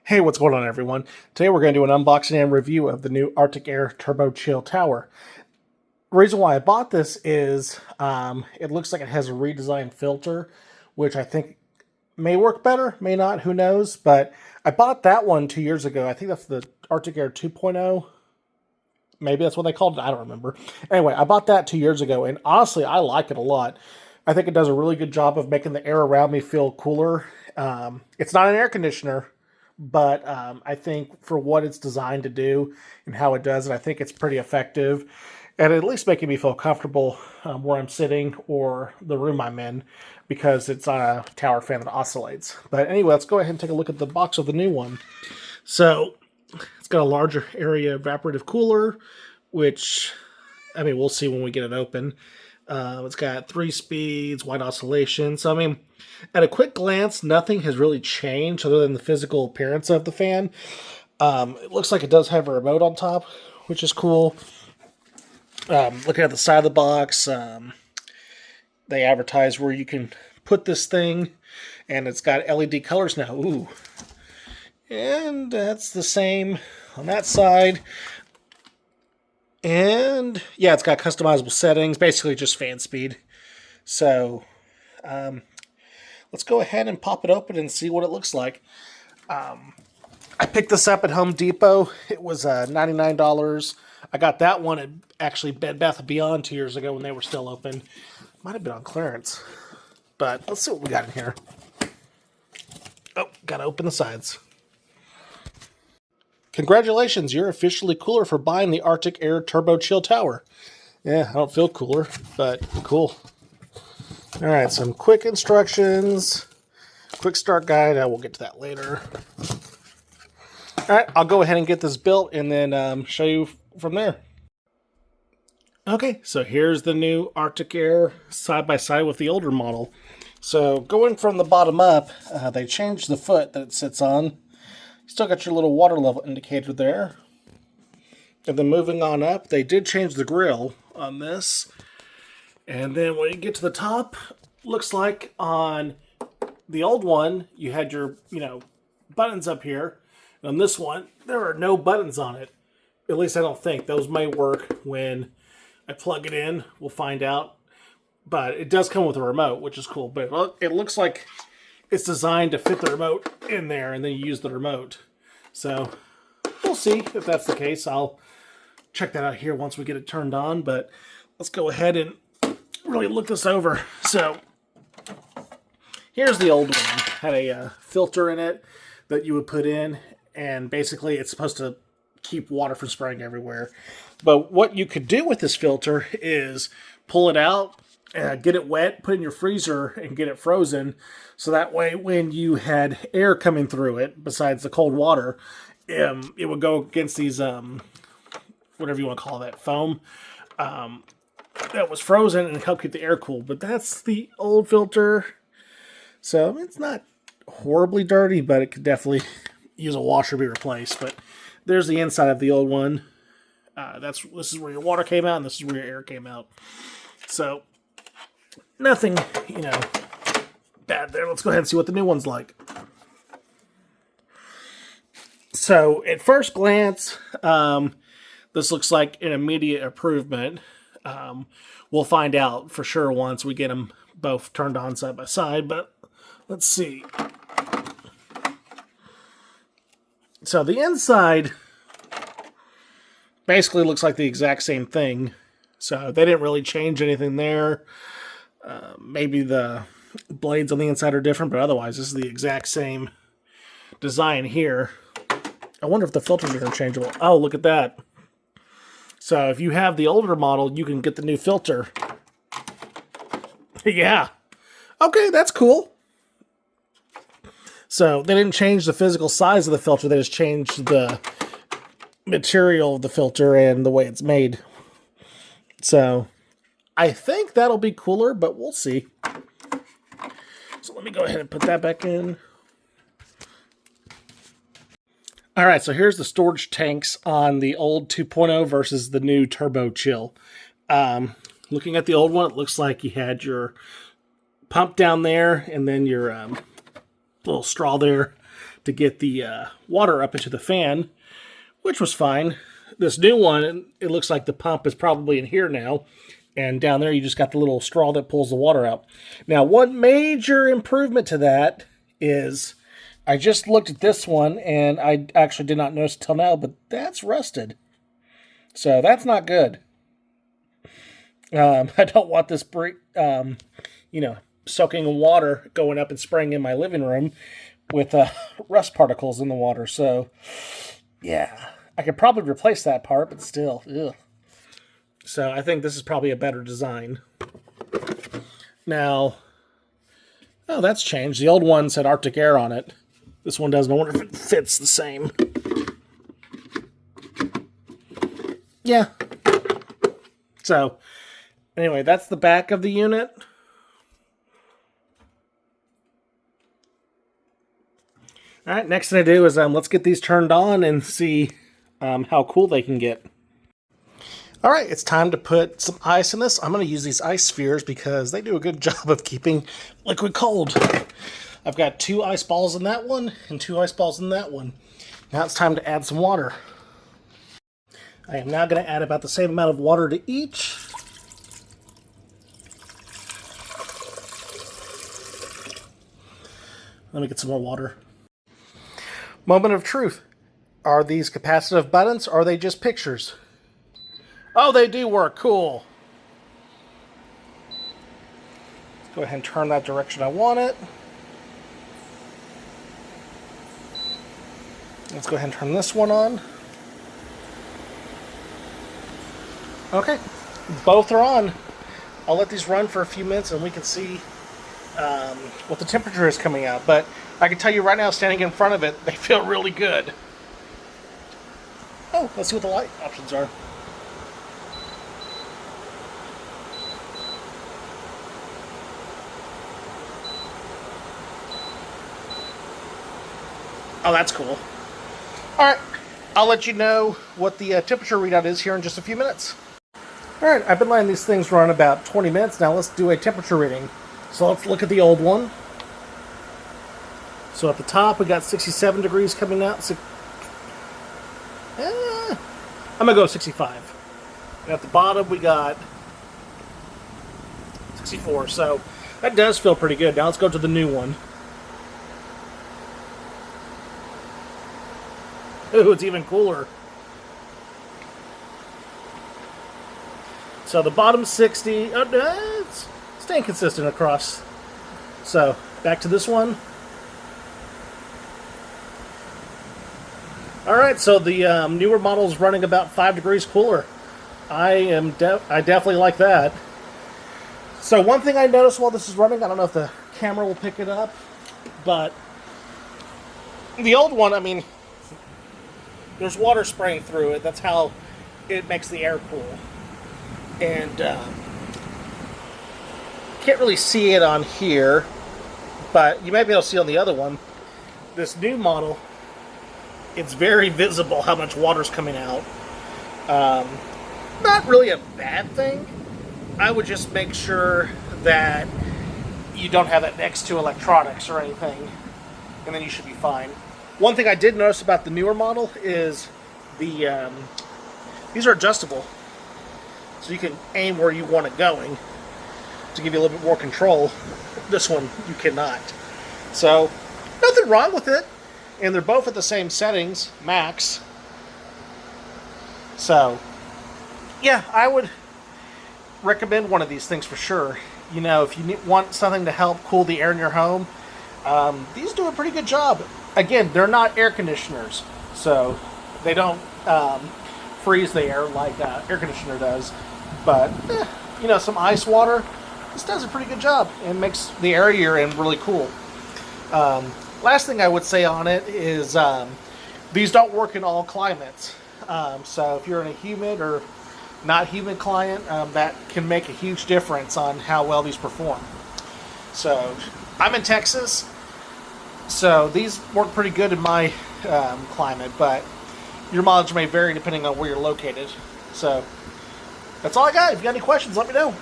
Hey, what's going on, everyone? Today we're going to do an unboxing and review of the new Arctic Air Turbo Chill Tower. The reason why I bought this is it looks like it has a redesigned filter, which I think may work better, may not, who knows. But I bought that one 2 years ago. I think that's the Arctic Air 2.0. Maybe that's what they called it. I don't remember. Anyway, I bought that 2 years ago, and honestly, I like it a lot. I think it does a really good job of making the air around me feel cooler. It's not an air conditioner, but I think for what it's designed to do and how it does it, I think it's pretty effective, and at least making me feel comfortable where I'm sitting or the room I'm in, because it's on a tower fan that oscillates. But anyway, let's go ahead and take a look at the box of the new one. So it's got a larger area evaporative cooler, which, I mean, we'll see when we get it open. It's got 3 speeds, wide oscillation. So, I mean, at a quick glance, nothing has really changed other than the physical appearance of the fan. It looks like it does have a remote on top, which is cool. Looking at the side of the box, they advertise where you can put this thing, and it's got LED colors now. Ooh. And that's the same on that side. And yeah, it's got customizable settings, basically just fan speed. So let's go ahead and pop it open and see what it looks like. I picked this up at Home Depot. It was $99. I got that one at actually Bed Bath & Beyond 2 years ago when they were still open. Might have been on clearance. But let's see what we got in here. Oh, gotta open the sides. Congratulations, you're officially cooler for buying the Arctic Air Turbo Chill Tower. Yeah, I don't feel cooler, but cool. All right, some quick instructions, quick start guide. I will get to that later. All right, I'll go ahead and get this built and then show you from there. Okay, so here's the new Arctic Air side by side with the older model. So going from the bottom up, they changed the foot that it sits on. Still got your little water level indicator there. And then moving on up, they did change the grill on this. And then when you get to the top, looks like on the old one, you had your, buttons up here. And on this one, there are no buttons on it. At least I don't think. Those may work when I plug it in. We'll find out. But it does come with a remote, which is cool. But it looks like it's designed to fit the remote in there, and then you use the remote. So we'll see if that's the case. I'll check that out here once we get it turned on. But let's go ahead and really look this over. So here's the old one. Had a filter in it that you would put in, and basically it's supposed to keep water from spraying everywhere. But what you could do with this filter is pull it out, get it wet, put it in your freezer, and get it frozen. So that way, when you had air coming through it, besides the cold water, it would go against these, whatever you want to call that, foam, that was frozen and help keep the air cool. But that's the old filter. So it's not horribly dirty, but it could definitely use a washer to be replaced. But there's the inside of the old one. This is where your water came out, and this is where your air came out. So nothing, bad there. Let's go ahead and see what the new one's like. So at first glance, this looks like an immediate improvement. We'll find out for sure once we get them both turned on side by side, but let's see. So the inside basically looks like the exact same thing. So they didn't really change anything there. Maybe the blades on the inside are different, but otherwise this is the exact same design here. I wonder if the filters are interchangeable. Oh, look at that. So if you have the older model, you can get the new filter. Yeah. Okay, that's cool. So they didn't change the physical size of the filter. They just changed the material of the filter and the way it's made. So I think that'll be cooler, but we'll see. So let me go ahead and put that back in. All right, so here's the storage tanks on the old 2.0 versus the new Turbo Chill. Looking at the old one, it looks like you had your pump down there and then your little straw there to get the water up into the fan, which was fine. This new one, it looks like the pump is probably in here now. And down there, you just got the little straw that pulls the water out. Now, one major improvement to that is I just looked at this one, and I actually did not notice until now, but that's rusted. So that's not good. I don't want this, soaking in water going up and spraying in my living room with rust particles in the water. So, yeah, I could probably replace that part, but still, ugh. So I think this is probably a better design. Now, oh, that's changed. The old one said Arctic Air on it. This one doesn't. I wonder if it fits the same. Yeah. So, anyway, that's the back of the unit. All right, next thing I do is let's get these turned on and see how cool they can get. All right, it's time to put some ice in this. I'm going to use these ice spheres because they do a good job of keeping liquid cold. I've got 2 ice balls in that one and 2 ice balls in that one. Now it's time to add some water. I am now going to add about the same amount of water to each. Let me get some more water. Moment of truth. Are these capacitive buttons or are they just pictures? Oh, they do work. Cool. Let's go ahead and turn that direction I want it. Let's go ahead and turn this one on. Okay, both are on. I'll let these run for a few minutes and we can see what the temperature is coming out. But I can tell you right now, standing in front of it, they feel really good. Oh, let's see what the light options are. Oh, that's cool. Alright, I'll let you know what the temperature readout is here in just a few minutes. Alright, I've been letting these things run about 20 minutes. Now let's do a temperature reading. So let's look at the old one. So at the top, we got 67 degrees coming out. I'm going to go 65. And at the bottom, we got 64. So that does feel pretty good. Now let's go to the new one. Ooh, it's even cooler. So the bottom's 60. Oh, it's staying consistent across. So back to this one. All right, so the newer model is running about 5 degrees cooler. I definitely like that. So one thing I noticed while this is running, I don't know if the camera will pick it up, but the old one, I mean, there's water spraying through it. That's how it makes the air cool. And can't really see it on here, but you might be able to see on the other one. This new model, it's very visible how much water's coming out. Not really a bad thing. I would just make sure that you don't have it next to electronics or anything, and then you should be fine. One thing I did notice about the newer model is these are adjustable. So you can aim where you want it going to give you a little bit more control. This one, you cannot. So, nothing wrong with it. And they're both at the same settings, max. So, yeah, I would recommend one of these things for sure. You know, if you want something to help cool the air in your home, these do a pretty good job. Again, they're not air conditioners, so they don't freeze the air like air conditioner does. But, you know, some ice water, this does a pretty good job and makes the area you're in really cool. Last thing I would say on it is these don't work in all climates. So if you're in a humid or not humid climate, that can make a huge difference on how well these perform. So I'm in Texas, so these work pretty good in my climate, but your mileage may vary depending on where you're located. So that's all I got. If you got any questions, let me know.